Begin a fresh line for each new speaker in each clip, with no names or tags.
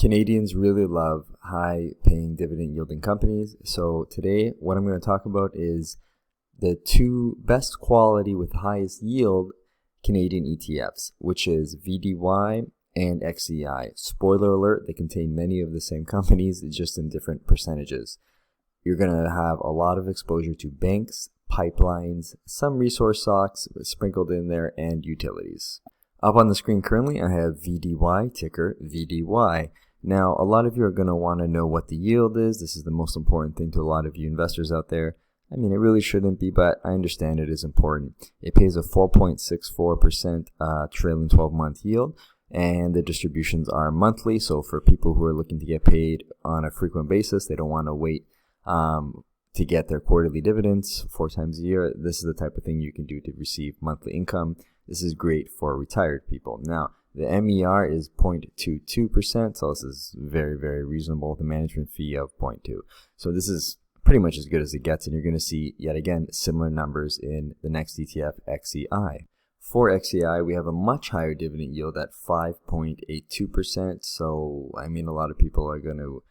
Canadians really love high-paying dividend-yielding companies. So today, what I'm going to talk about is the two best quality with highest yield Canadian ETFs, which is VDY and XEI. Spoiler alert, they contain many of the same companies, just in different percentages. You're going to have a lot of exposure to banks, pipelines, some resource stocks sprinkled in there, and utilities. Up on the screen currently, I have VDY, ticker VDY. Now, a lot of you are going to want to know what the yield is. This is the most important thing to a lot of you investors out there. I mean, it really shouldn't be, but I understand it is important. It pays a 4.64% trailing 12-month yield, and the distributions are monthly. So for people who are looking to get paid on a frequent basis, they don't want to wait to get their quarterly dividends 4 times a year. This is the type of thing you can do to receive monthly income. This is great for retired people. Now, the MER is 0.22%, so this is very, very reasonable with a management fee of 0.2. So this is pretty much as good as it gets, and you're going to see, yet again, similar numbers in the next ETF, XEI. For XEI, we have a much higher dividend yield at 5.82%, so, I mean, a lot of people are going to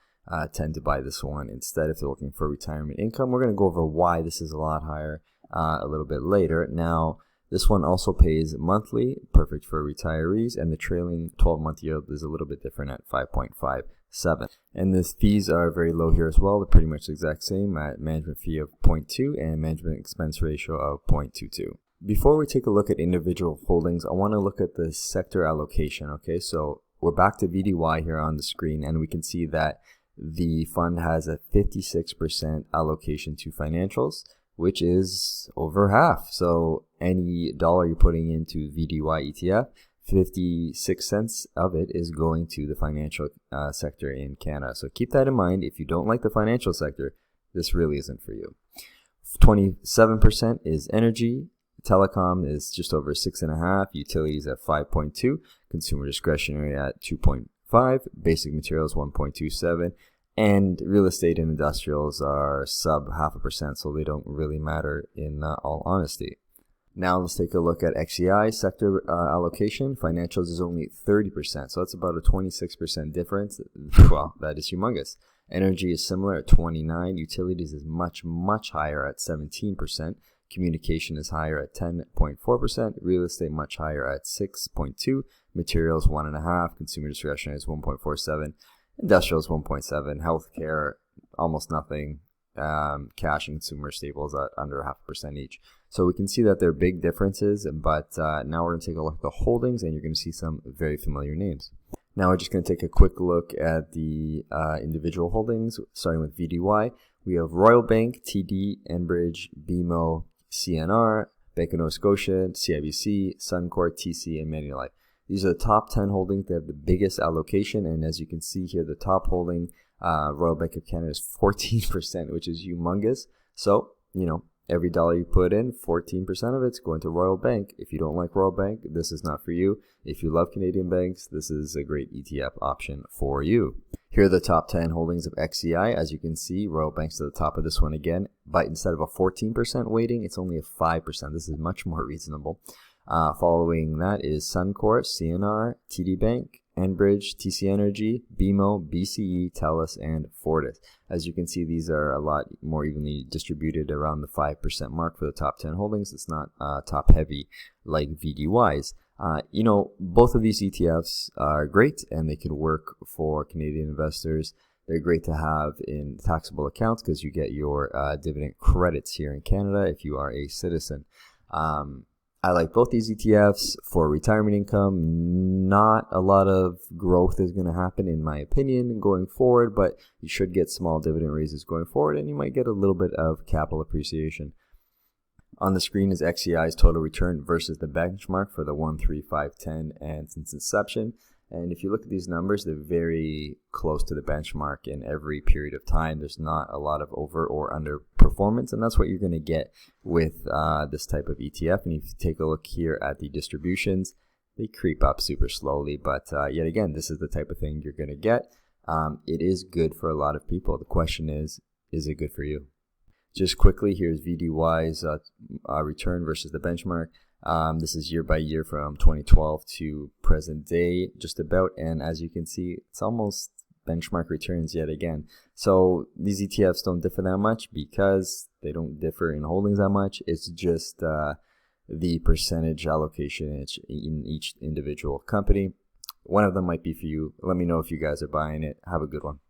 tend to buy this one instead if they're looking for retirement income. We're going to go over why this is a lot higher a little bit later. Now, this one also pays monthly, perfect for retirees, and the trailing 12-month yield is a little bit different at 5.57. And the fees are very low here as well. They're pretty much the exact same at management fee of 0.2 and management expense ratio of 0.22. Before we take a look at individual holdings, I want to look at the sector allocation, okay? So we're back to VDY here on the screen, and we can see that the fund has a 56% allocation to financials, which is over half. So any dollar you're putting into VDY ETF, 56 cents of it is going to the financial sector in Canada. So keep that in mind. If you don't like the financial sector, this really isn't for you. 27% is energy. Telecom is just over 6.5. Utilities at 5.2. Consumer discretionary at 2.5. Basic materials 1.27. And real estate and industrials are sub 0.5%, so they don't really matter in all honesty. Now let's take a look at XEI sector allocation. Financials is only 30%, so that's about a 26% difference. Well, that is humongous. Energy is similar at 29%. Utilities is much, much higher at 17%. Communication is higher at 10.4%. Real estate much higher at 6.2%. Materials 1.5%. Consumer discretionary is 1.47%. Industrial is 1.7%, healthcare almost nothing, cash and consumer staples at under 0.5% each. So we can see that there are big differences, but now we're going to take a look at the holdings, and you're going to see some very familiar names. Now we're just going to take a quick look at the individual holdings, starting with VDY. We have Royal Bank, TD, Enbridge, BMO, CNR, Bank of Nova Scotia, CIBC, Suncor, TC, and Manulife. These are the top 10 holdings that have the biggest allocation, and as you can see here, the top holding, Royal Bank of Canada, is 14%, which is humongous. So, you know, every dollar you put in, 14% of it's going to Royal Bank. If you don't like Royal Bank, this is not for you. If you love Canadian banks, this is a great ETF option for you. Here are the top 10 holdings of XEI. As you can see, Royal Bank's to the top of this one again, but instead of a 14% weighting, it's only a 5%. This is much more reasonable. Following that is Suncor, CNR, TD Bank, Enbridge, TC Energy, BMO, BCE, TELUS, and Fortis. As you can see, these are a lot more evenly distributed around the 5% mark for the top 10 holdings. It's not top heavy like VDY's. You know, both of these ETFs are great, and they can work for Canadian investors. They're great to have in taxable accounts because you get your dividend credits here in Canada if you are a citizen. I like both these ETFs for retirement income. Not a lot of growth is going to happen, in my opinion, going forward, but you should get small dividend raises going forward, and you might get a little bit of capital appreciation. On the screen is XEI's total return versus the benchmark for the 1, 3, 5, 10, and since inception. And if you look at these numbers, they're very close to the benchmark in every period of time. There's not a lot of over or under performance, and that's what you're going to get with this type of ETF. And if you take a look here at the distributions, they creep up super slowly. But yet again, this is the type of thing you're going to get. It is good for a lot of people. The question is it good for you? Just quickly, here's VDY's return versus the benchmark. This is year by year from 2012 to present day, just about. And as you can see, it's almost benchmark returns yet again. So these ETFs don't differ that much because they don't differ in holdings that much. It's just the percentage allocation in each individual company. One of them might be for you. Let me know if you guys are buying it. Have a good one.